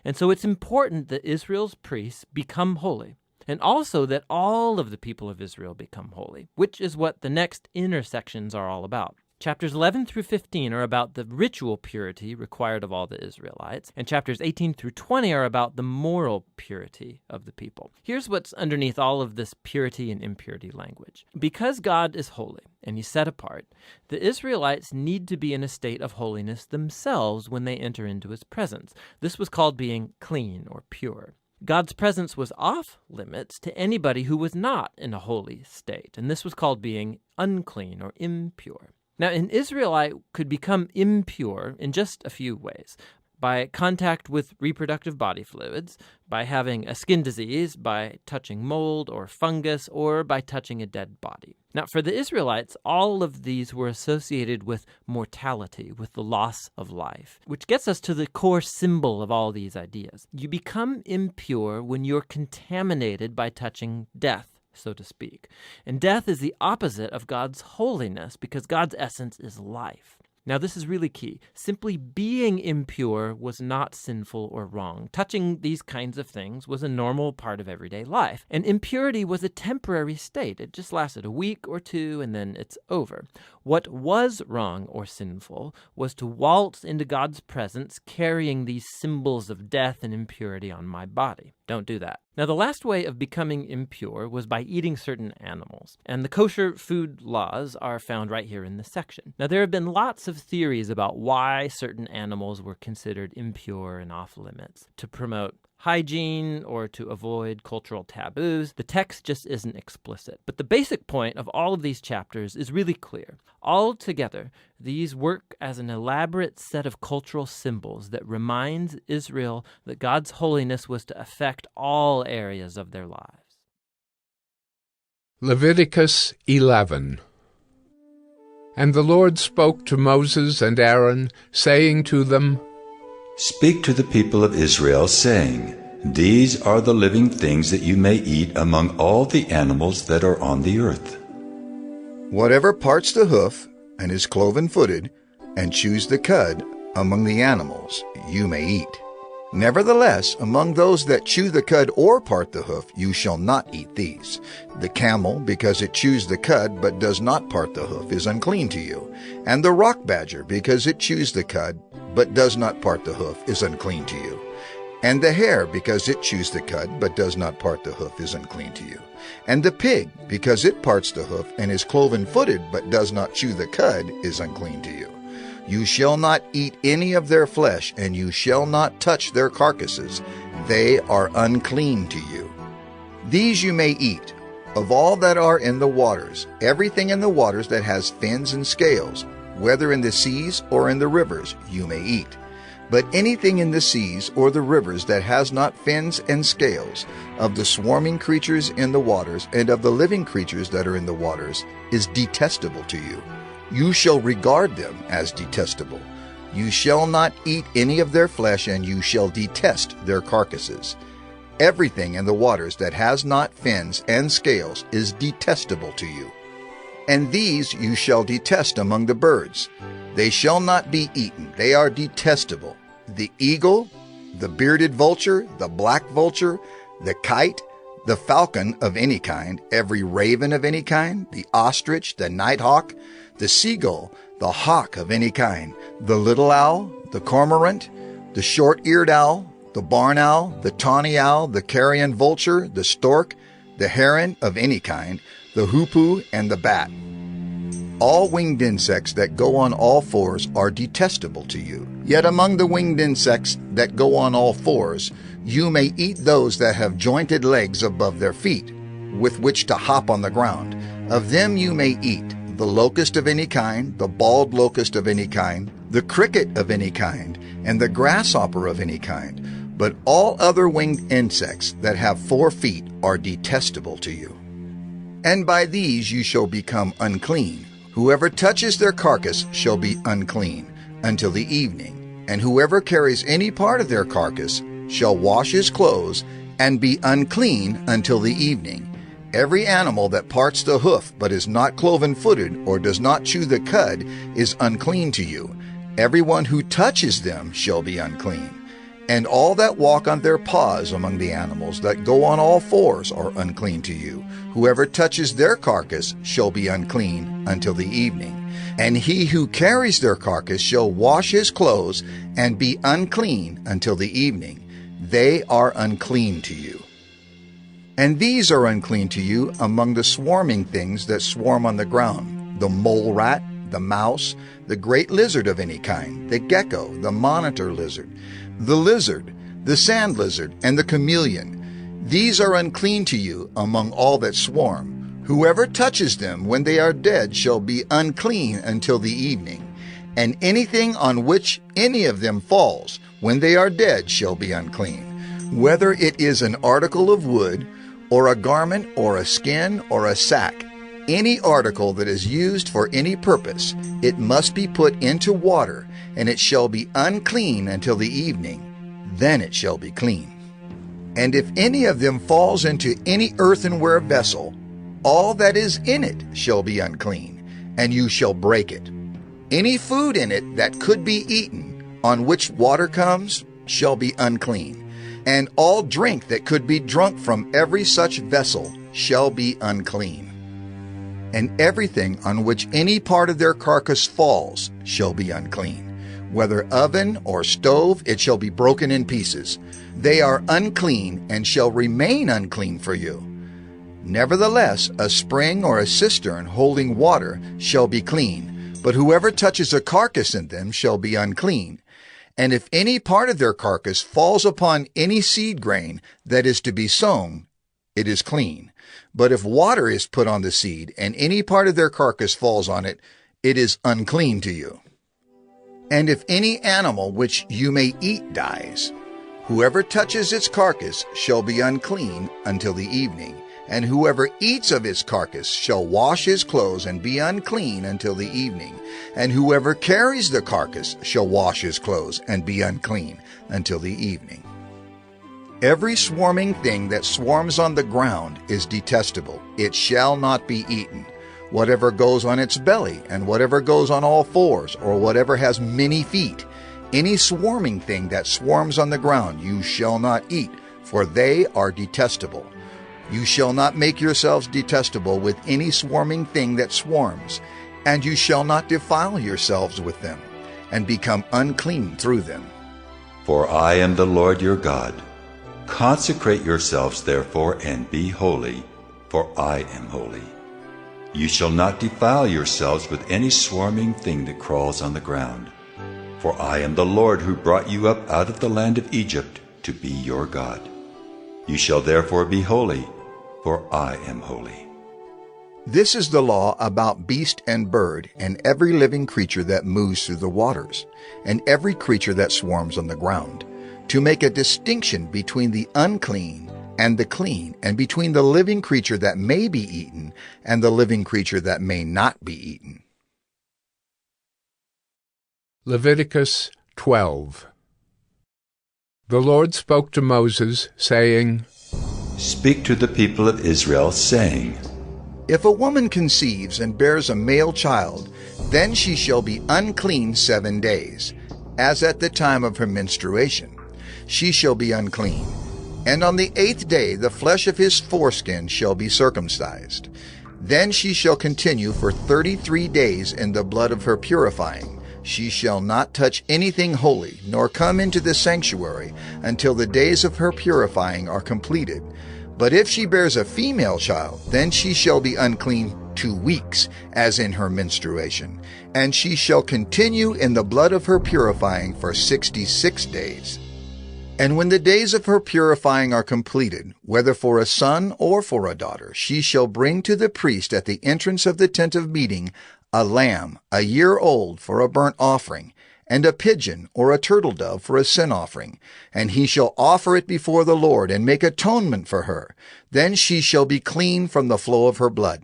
And so it's important that Israel's priests become holy, and also that all of the people of Israel become holy, which is what the next intersections are all about. Chapters 11 through 15 are about the ritual purity required of all the Israelites, and chapters 18 through 20 are about the moral purity of the people. Here's what's underneath all of this purity and impurity language. Because God is holy and he's set apart, the Israelites need to be in a state of holiness themselves when they enter into his presence. This was called being clean or pure. God's presence was off limits to anybody who was not in a holy state, and this was called being unclean or impure. Now, an Israelite could become impure in just a few ways: by contact with reproductive body fluids, by having a skin disease, by touching mold or fungus, or by touching a dead body. Now, for the Israelites, all of these were associated with mortality, with the loss of life, which gets us to the core symbol of all these ideas. You become impure when you're contaminated by touching death, so to speak. And death is the opposite of God's holiness because God's essence is life. Now, this is really key. Simply being impure was not sinful or wrong. Touching these kinds of things was a normal part of everyday life. And impurity was a temporary state. It just lasted a week or two, and then it's over. What was wrong or sinful was to waltz into God's presence carrying these symbols of death and impurity on my body. Don't do that. Now, the last way of becoming impure was by eating certain animals, and the kosher food laws are found right here in this section. Now, there have been lots of theories about why certain animals were considered impure and off limits. To promote hygiene or to avoid cultural taboos, the text just isn't explicit. But the basic point of all of these chapters is really clear. Altogether, these work as an elaborate set of cultural symbols that reminds Israel that God's holiness was to affect all areas of their lives. Leviticus 11. And the Lord spoke to Moses and Aaron, saying to them, Speak to the people of Israel, saying, These are the living things that you may eat among all the animals that are on the earth. Whatever parts the hoof, and is cloven-footed, and chews the cud among the animals, you may eat. Nevertheless, among those that chew the cud or part the hoof, you shall not eat these. The camel, because it chews the cud but does not part the hoof, is unclean to you. And the rock badger, because it chews the cud but does not part the hoof, is unclean to you. And the hare, because it chews the cud but does not part the hoof, is unclean to you. And the pig, because it parts the hoof and is cloven-footed but does not chew the cud, is unclean to you. You shall not eat any of their flesh, and you shall not touch their carcasses. They are unclean to you. These you may eat, of all that are in the waters, everything in the waters that has fins and scales, whether in the seas or in the rivers, you may eat. But anything in the seas or the rivers that has not fins and scales, of the swarming creatures in the waters and of the living creatures that are in the waters, is detestable to you. You shall regard them as detestable. You shall not eat any of their flesh, and you shall detest their carcasses. Everything in the waters that has not fins and scales is detestable to you. And these you shall detest among the birds. They shall not be eaten. They are detestable. The eagle, the bearded vulture, the black vulture, the kite, the falcon of any kind, every raven of any kind, the ostrich, the nighthawk, the seagull, the hawk of any kind, the little owl, the cormorant, the short-eared owl, the barn owl, the tawny owl, the carrion vulture, the stork, the heron of any kind, the hoopoe, and the bat. All winged insects that go on all fours are detestable to you. Yet among the winged insects that go on all fours, you may eat those that have jointed legs above their feet, with which to hop on the ground. Of them you may eat the locust of any kind, the bald locust of any kind, the cricket of any kind, and the grasshopper of any kind. But all other winged insects that have 4 feet are detestable to you. And by these you shall become unclean. Whoever touches their carcass shall be unclean until the evening, and whoever carries any part of their carcass shall wash his clothes and be unclean until the evening. Every animal that parts the hoof but is not cloven-footed or does not chew the cud is unclean to you. Everyone who touches them shall be unclean. And all that walk on their paws among the animals that go on all fours are unclean to you. Whoever touches their carcass shall be unclean until the evening. And he who carries their carcass shall wash his clothes and be unclean until the evening. They are unclean to you. And these are unclean to you among the swarming things that swarm on the ground, the mole rat, the mouse, the great lizard of any kind, the gecko, the monitor lizard, the sand lizard, and the chameleon. These are unclean to you among all that swarm. Whoever touches them when they are dead shall be unclean until the evening. And anything on which any of them falls when they are dead shall be unclean. Whether it is an article of wood, or a garment, or a skin, or a sack, any article that is used for any purpose, it must be put into water, and it shall be unclean until the evening. Then it shall be clean. And if any of them falls into any earthenware vessel, all that is in it shall be unclean, and you shall break it. Any food in it that could be eaten, on which water comes, shall be unclean, and all drink that could be drunk from every such vessel shall be unclean. And everything on which any part of their carcass falls shall be unclean. Whether oven or stove, it shall be broken in pieces. They are unclean and shall remain unclean for you. Nevertheless, a spring or a cistern holding water shall be clean, but whoever touches a carcass in them shall be unclean. And if any part of their carcass falls upon any seed grain that is to be sown, it is clean. But if water is put on the seed, and any part of their carcass falls on it, it is unclean to you. And if any animal which you may eat dies, whoever touches its carcass shall be unclean until the evening. And whoever eats of its carcass shall wash his clothes and be unclean until the evening. And whoever carries the carcass shall wash his clothes and be unclean until the evening. Every swarming thing that swarms on the ground is detestable. It shall not be eaten. Whatever goes on its belly, and whatever goes on all fours, or whatever has many feet, any swarming thing that swarms on the ground you shall not eat, for they are detestable. You shall not make yourselves detestable with any swarming thing that swarms, and you shall not defile yourselves with them, and become unclean through them. For I am the Lord your God. Consecrate yourselves therefore and be holy, for I am holy. You shall not defile yourselves with any swarming thing that crawls on the ground. For I am the Lord who brought you up out of the land of Egypt to be your God. You shall therefore be holy, for I am holy. This is the law about beast and bird, and every living creature that moves through the waters, and every creature that swarms on the ground, to make a distinction between the unclean and the clean, and between the living creature that may be eaten and the living creature that may not be eaten. Leviticus 12. The Lord spoke to Moses, saying, Speak to the people of Israel, saying, If a woman conceives and bears a male child, then she shall be unclean 7 days, as at the time of her menstruation. She shall be unclean. And on the 8th day the flesh of his foreskin shall be circumcised. Then she shall continue for 33 days in the blood of her purifying. She shall not touch anything holy, nor come into the sanctuary, until the days of her purifying are completed. But if she bears a female child, then she shall be unclean 2 weeks, as in her menstruation. And she shall continue in the blood of her purifying for 66 days. And when the days of her purifying are completed, whether for a son or for a daughter, she shall bring to the priest at the entrance of the tent of meeting a lamb 1 year old for a burnt offering, and a pigeon or a turtle dove for a sin offering. And he shall offer it before the Lord, and make atonement for her. Then she shall be clean from the flow of her blood.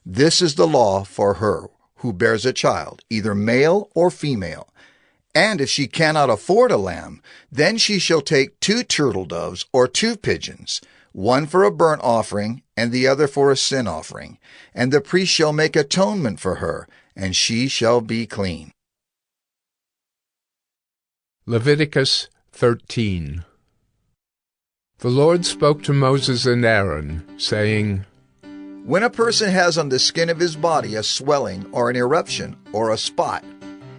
This is the law for her who bears a child, either male or female. And if she cannot afford a lamb, then she shall take 2 turtle doves or 2 pigeons, one for a burnt offering and the other for a sin offering. And the priest shall make atonement for her, and she shall be clean. Leviticus 13. The Lord spoke to Moses and Aaron, saying, When a person has on the skin of his body a swelling or an eruption or a spot,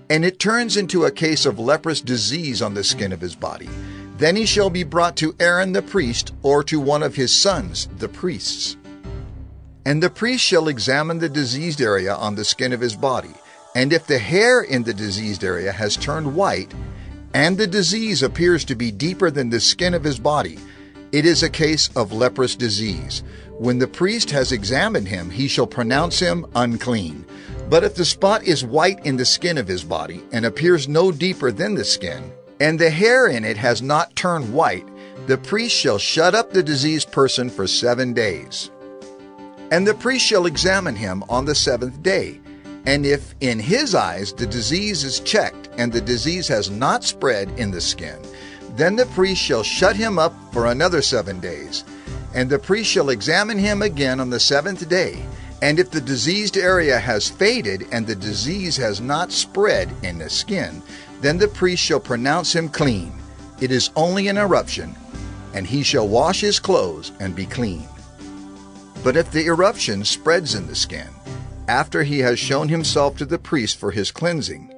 and it turns into a case of leprous disease on the skin of his body, then he shall be brought to Aaron the priest or to one of his sons, the priests. And the priest shall examine the diseased area on the skin of his body, and if the hair in the diseased area has turned white, and the disease appears to be deeper than the skin of his body, it is a case of leprous disease. When the priest has examined him, he shall pronounce him unclean. But if the spot is white in the skin of his body, and appears no deeper than the skin, and the hair in it has not turned white, the priest shall shut up the diseased person for 7 days. And the priest shall examine him on the 7th day. And if in his eyes the disease is checked, and the disease has not spread in the skin, then the priest shall shut him up for another 7 days. And the priest shall examine him again on the 7th day. And if the diseased area has faded, and the disease has not spread in the skin, then the priest shall pronounce him clean. It is only an eruption, and he shall wash his clothes and be clean. But if the eruption spreads in the skin, after he has shown himself to the priest for his cleansing,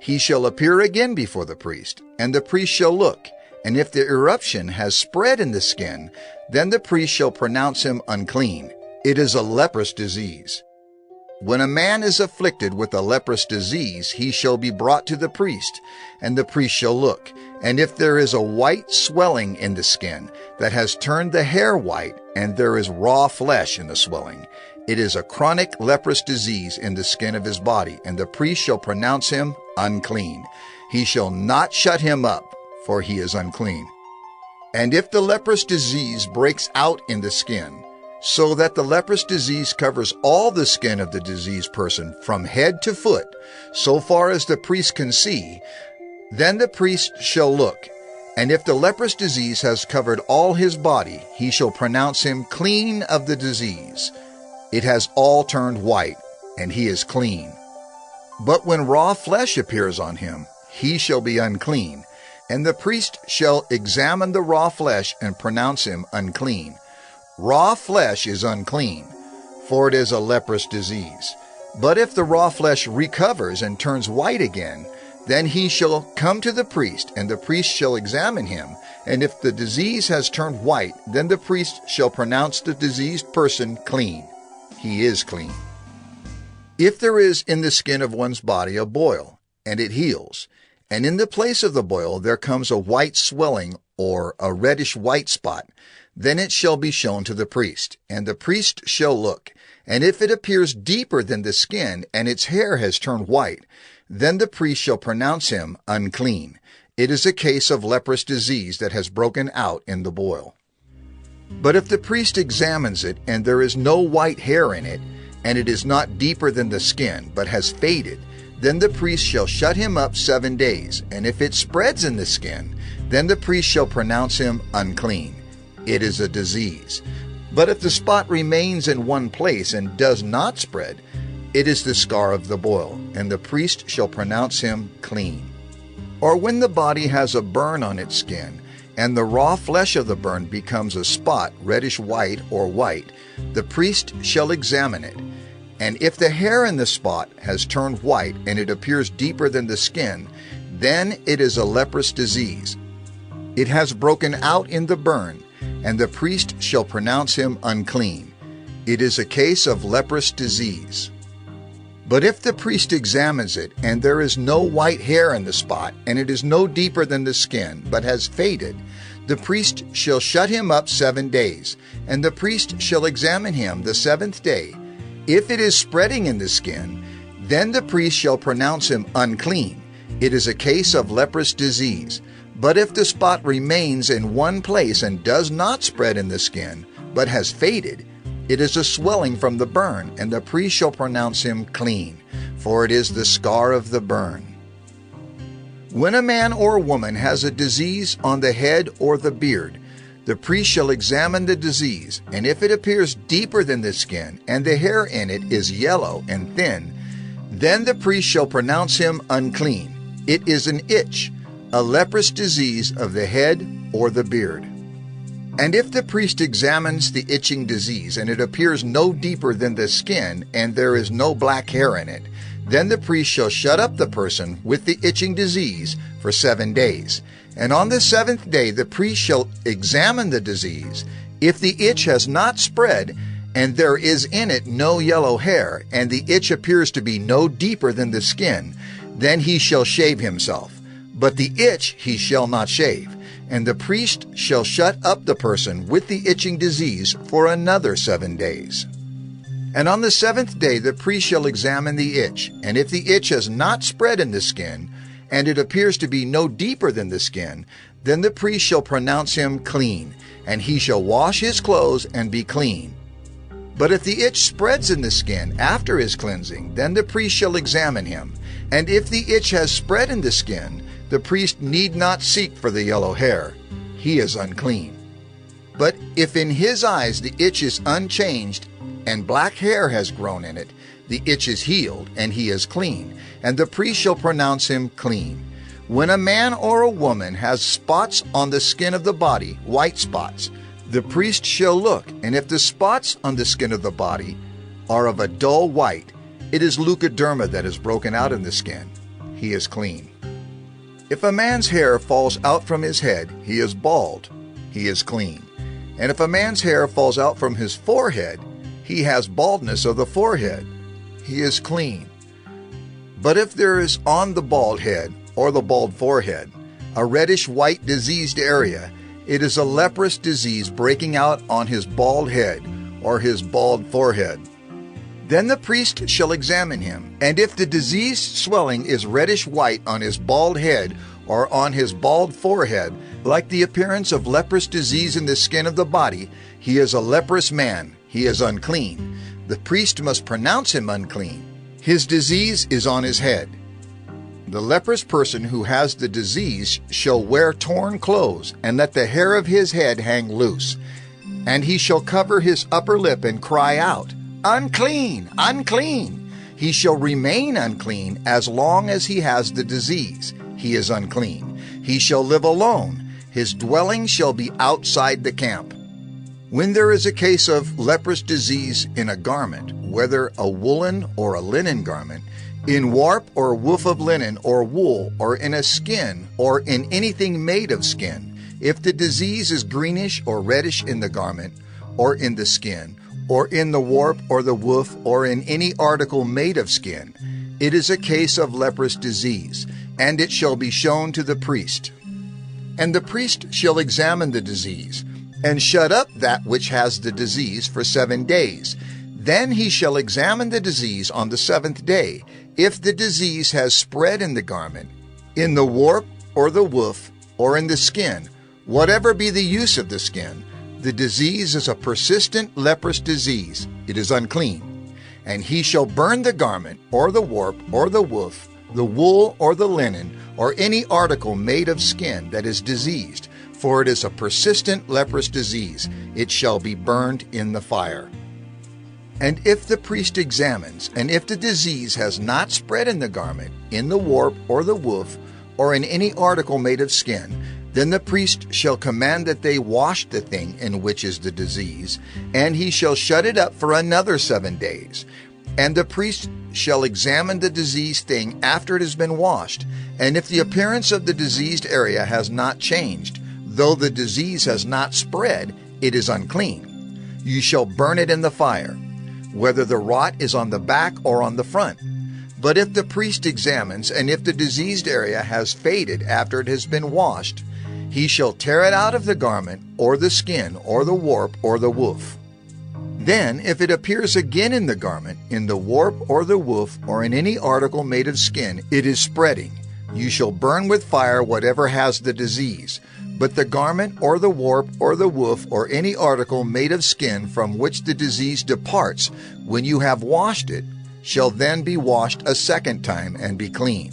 he shall appear again before the priest, and the priest shall look. And if the eruption has spread in the skin, then the priest shall pronounce him unclean. It is a leprous disease. When a man is afflicted with a leprous disease, he shall be brought to the priest, and the priest shall look. And if there is a white swelling in the skin that has turned the hair white, and there is raw flesh in the swelling, it is a chronic leprous disease in the skin of his body, and the priest shall pronounce him unclean. He shall not shut him up, for he is unclean. And if the leprous disease breaks out in the skin, so that the leprous disease covers all the skin of the diseased person from head to foot, so far as the priest can see, then the priest shall look. And if the leprous disease has covered all his body, he shall pronounce him clean of the disease. It has all turned white, and he is clean. But when raw flesh appears on him, he shall be unclean. And the priest shall examine the raw flesh and pronounce him unclean. Raw flesh is unclean, for it is a leprous disease. But if the raw flesh recovers and turns white again, then he shall come to the priest, and the priest shall examine him. And if the disease has turned white, then the priest shall pronounce the diseased person clean. He is clean. If there is in the skin of one's body a boil, and it heals, and in the place of the boil there comes a white swelling or a reddish-white spot, then it shall be shown to the priest, and the priest shall look. And if it appears deeper than the skin, and its hair has turned white, then the priest shall pronounce him unclean. It is a case of leprous disease that has broken out in the boil. But if the priest examines it, and there is no white hair in it, and it is not deeper than the skin, but has faded, then the priest shall shut him up 7 days. And if it spreads in the skin, then the priest shall pronounce him unclean. It is a disease. But if the spot remains in one place and does not spread, it is the scar of the boil, and the priest shall pronounce him clean. Or when the body has a burn on its skin, and the raw flesh of the burn becomes a spot, reddish-white or white, the priest shall examine it. And if the hair in the spot has turned white, and it appears deeper than the skin, then it is a leprous disease. It has broken out in the burn, and the priest shall pronounce him unclean. It is a case of leprous disease. But if the priest examines it, and there is no white hair in the spot, and it is no deeper than the skin, but has faded, the priest shall shut him up 7 days, and the priest shall examine him the 7th day. If it is spreading in the skin, then the priest shall pronounce him unclean. It is a case of leprous disease. But if the spot remains in one place and does not spread in the skin, but has faded, it is a swelling from the burn, and the priest shall pronounce him clean, for it is the scar of the burn. When a man or woman has a disease on the head or the beard, the priest shall examine the disease, and if it appears deeper than the skin, and the hair in it is yellow and thin, then the priest shall pronounce him unclean. It is an itch, a leprous disease of the head or the beard. And if the priest examines the itching disease, and it appears no deeper than the skin, and there is no black hair in it, then the priest shall shut up the person with the itching disease for 7 days. And on the 7th day the priest shall examine the disease. If the itch has not spread, and there is in it no yellow hair, and the itch appears to be no deeper than the skin, then he shall shave himself. But the itch he shall not shave. And the priest shall shut up the person with the itching disease for another 7 days. And on the 7th day the priest shall examine the itch, and if the itch has not spread in the skin, and it appears to be no deeper than the skin, then the priest shall pronounce him clean, and he shall wash his clothes and be clean. But if the itch spreads in the skin after his cleansing, then the priest shall examine him. And if the itch has spread in the skin, the priest need not seek for the yellow hair. He is unclean. But if in his eyes the itch is unchanged, and black hair has grown in it, the itch is healed, and he is clean, and the priest shall pronounce him clean. When a man or a woman has spots on the skin of the body, white spots, the priest shall look, and if the spots on the skin of the body are of a dull white, it is leukoderma that is broken out in the skin. He is clean. If a man's hair falls out from his head, he is bald. He is clean. And if a man's hair falls out from his forehead, he has baldness of the forehead. He is clean. But if there is on the bald head or the bald forehead a reddish-white diseased area, it is a leprous disease breaking out on his bald head or his bald forehead. Then the priest shall examine him, and if the diseased swelling is reddish-white on his bald head or on his bald forehead, like the appearance of leprous disease in the skin of the body, he is a leprous man. He is unclean. The priest must pronounce him unclean. His disease is on his head. The leprous person who has the disease shall wear torn clothes, and let the hair of his head hang loose. And he shall cover his upper lip and cry out, "Unclean! Unclean!" He shall remain unclean as long as he has the disease. He is unclean. He shall live alone. His dwelling shall be outside the camp. When there is a case of leprous disease in a garment, whether a woolen or a linen garment, in warp or woof of linen or wool, or in a skin, or in anything made of skin, if the disease is greenish or reddish in the garment, or in the skin, or in the warp or the woof, or in any article made of skin, it is a case of leprous disease, and it shall be shown to the priest. And the priest shall examine the disease, and shut up that which has the disease for 7 days. Then he shall examine the disease on the 7th day. If the disease has spread in the garment, in the warp or the woof, or in the skin, whatever be the use of the skin, the disease is a persistent leprous disease. It is unclean. And he shall burn the garment, or the warp, or the woof, the wool, or the linen, or any article made of skin that is diseased, for it is a persistent leprous disease. It shall be burned in the fire. And if the priest examines, and if the disease has not spread in the garment, in the warp, or the woof, or in any article made of skin, then the priest shall command that they wash the thing in which is the disease, and he shall shut it up for another 7 days. And the priest shall examine the diseased thing after it has been washed, and if the appearance of the diseased area has not changed, though the disease has not spread, it is unclean. You shall burn it in the fire, whether the rot is on the back or on the front. But if the priest examines, and if the diseased area has faded after it has been washed, he shall tear it out of the garment, or the skin, or the warp, or the woof. Then, if it appears again in the garment, in the warp, or the woof, or in any article made of skin, it is spreading. You shall burn with fire whatever has the disease. But the garment, or the warp, or the woof, or any article made of skin from which the disease departs, when you have washed it, shall then be washed a second time and be clean.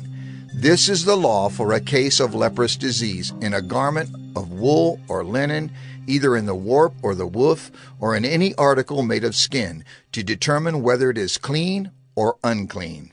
This is the law for a case of leprous disease in a garment of wool or linen, either in the warp or the woof, or in any article made of skin, to determine whether it is clean or unclean.